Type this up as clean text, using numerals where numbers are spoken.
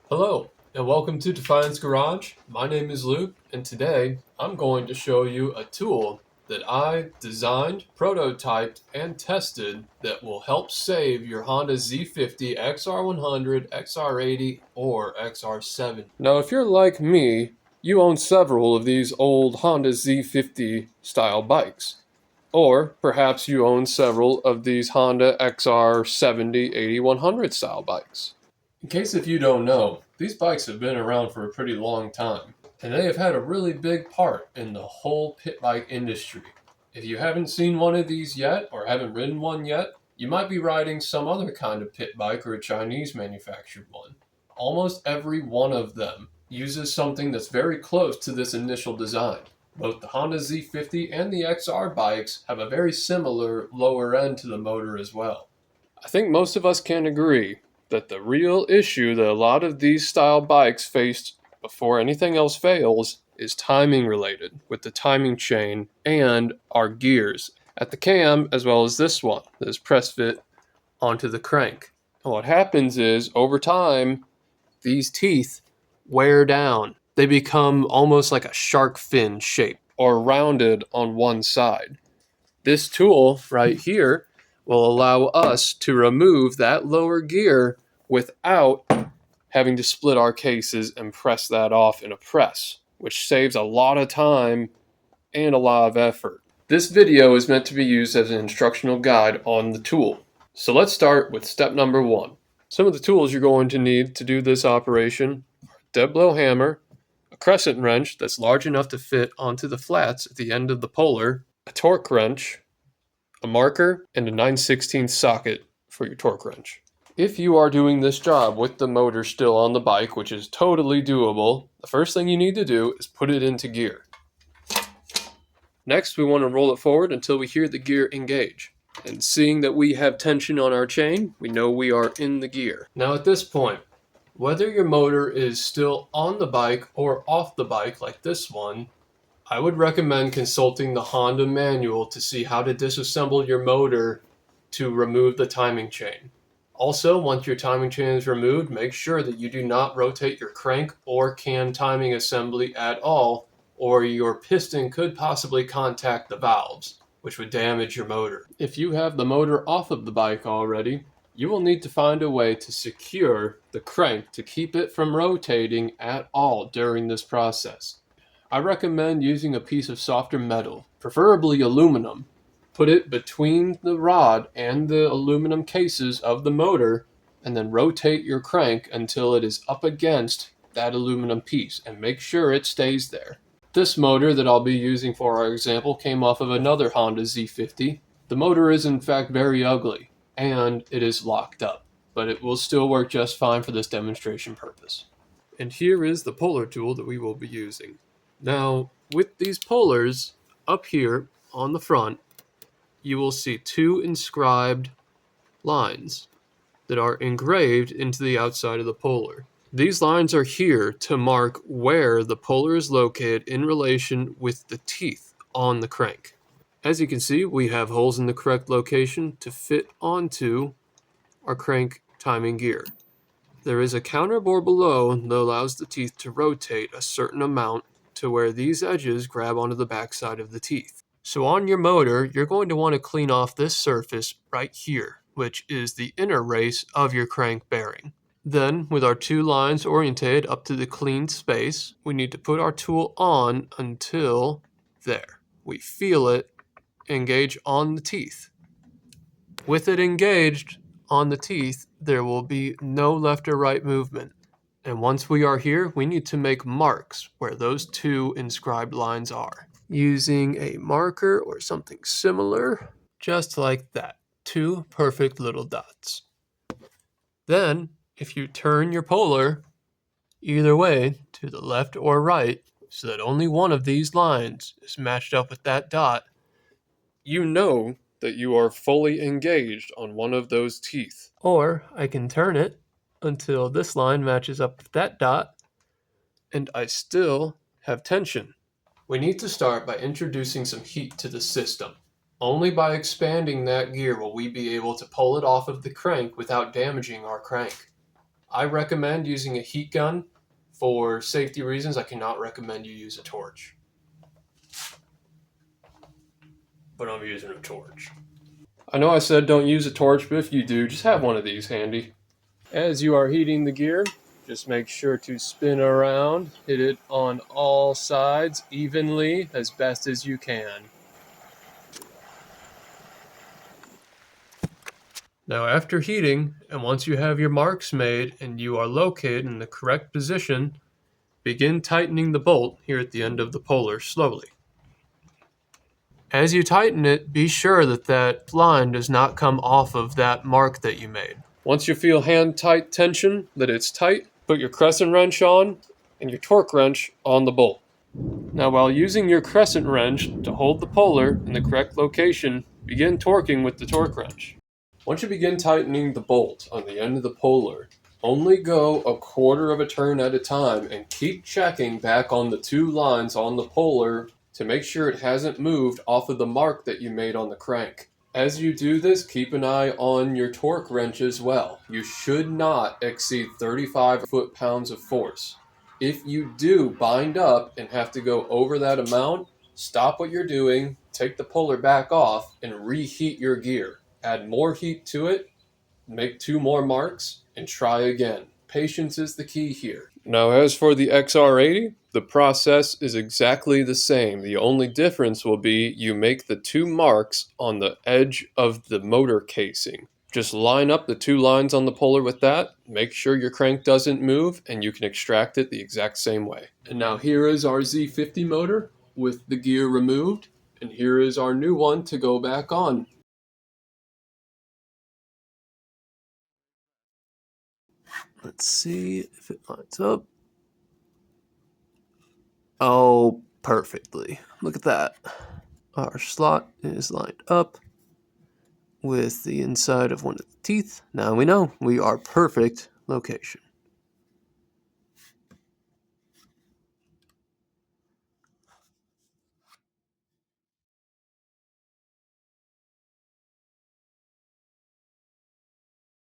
Hello, and welcome to Defiance Garage. My name is Luke, and today I'm going to show you a tool that I designed, prototyped, and tested that will help save your Honda Z50, XR100, XR80, or XR70. Now, if you're like me, you own several of these old Honda Z50 style bikes. Or perhaps you own several of these Honda XR70, 8100 style bikes. In case if you don't know, these bikes have been around for a pretty long time, and they have had a really big part in the whole pit bike industry. If you haven't seen one of these yet, or haven't ridden one yet, you might be riding some other kind of pit bike or a Chinese manufactured one. Almost every one of them uses something that's very close to this initial design. Both the Honda Z50 and the XR bikes have a very similar lower end to the motor as well. I think most of us can agree that the real issue that a lot of these style bikes faced before anything else fails is timing related, with the timing chain and our gears at the cam, as well as this one that is press fit onto the crank. And what happens is over time these teeth wear down. They become almost like a shark fin shape or rounded on one side. This tool right here will allow us to remove that lower gear without having to split our cases and press that off in a press, which saves a lot of time and a lot of effort. This video is meant to be used as an instructional guide on the tool. So let's start with step number 1. Some of the tools you're going to need to do this operation are a dead blow hammer, a crescent wrench that's large enough to fit onto the flats at the end of the puller, a torque wrench, a marker, and a 9/16 socket for your torque wrench. If you are doing this job with the motor still on the bike, which is totally doable, the first thing you need to do is put it into gear. Next, we want to roll it forward until we hear the gear engage. And seeing that we have tension on our chain, we know we are in the gear. Now at this point, whether your motor is still on the bike or off the bike like this one, I would recommend consulting the Honda manual to see how to disassemble your motor to remove the timing chain. Also, once your timing chain is removed, make sure that you do not rotate your crank or cam timing assembly at all, or your piston could possibly contact the valves, which would damage your motor. If you have the motor off of the bike already, you will need to find a way to secure the crank to keep it from rotating at all during this process. I recommend using a piece of softer metal, preferably aluminum. Put it between the rod and the aluminum cases of the motor, and then rotate your crank until it is up against that aluminum piece, and make sure it stays there. This motor that I'll be using for our example came off of another Honda Z50. The motor is in fact very ugly, and it is locked up, but it will still work just fine for this demonstration purpose. And here is the puller tool that we will be using. Now, with these pullers up here on the front, you will see 2 inscribed lines that are engraved into the outside of the puller. These lines are here to mark where the puller is located in relation with the teeth on the crank. As you can see, we have holes in the correct location to fit onto our crank timing gear. There is a counter bore below that allows the teeth to rotate a certain amount to where these edges grab onto the backside of the teeth. So on your motor, you're going to want to clean off this surface right here, which is the inner race of your crank bearing. Then, with our 2 lines orientated up to the cleaned space, we need to put our tool on until there. We feel it engage on the teeth. With it engaged on the teeth, there will be no left or right movement. And once we are here, we need to make marks where those 2 inscribed lines are. Using a marker or something similar, just like that. 2 perfect little dots. Then, if you turn your puller either way, to the left or right, so that only one of these lines is matched up with that dot, you know that you are fully engaged on one of those teeth. Or I can turn it until this line matches up with that dot, and I still have tension. We need to start by introducing some heat to the system. Only by expanding that gear will we be able to pull it off of the crank without damaging our crank. I recommend using a heat gun. For safety reasons, I cannot recommend you use a torch. But I'm using a torch. I know I said don't use a torch, but if you do, just have one of these handy. As you are heating the gear, just make sure to spin around, hit it on all sides evenly as best as you can. Now after heating, and once you have your marks made and you are located in the correct position, begin tightening the bolt here at the end of the puller slowly. As you tighten it, be sure that that line does not come off of that mark that you made. Once you feel hand-tight tension, that it's tight, put your crescent wrench on and your torque wrench on the bolt. Now while using your crescent wrench to hold the puller in the correct location, begin torquing with the torque wrench. Once you begin tightening the bolt on the end of the puller, only go a quarter of a turn at a time and keep checking back on the two lines on the puller to make sure it hasn't moved off of the mark that you made on the crank. As you do this, keep an eye on your torque wrench as well. You should not exceed 35 foot-pounds of force. If you do bind up and have to go over that amount, stop what you're doing, take the puller back off, and reheat your gear. Add more heat to it, make 2 more marks, and try again. Patience is the key here. Now as for the XR80, the process is exactly the same. The only difference will be you make the 2 marks on the edge of the motor casing. Just line up the 2 lines on the puller with that, make sure your crank doesn't move, and you can extract it the exact same way. And now here is our Z50 motor with the gear removed, and here is our new one to go back on. Let's see if it lines up. Oh, perfectly. Look at that. Our slot is lined up with the inside of one of the teeth. Now we know we are perfect location.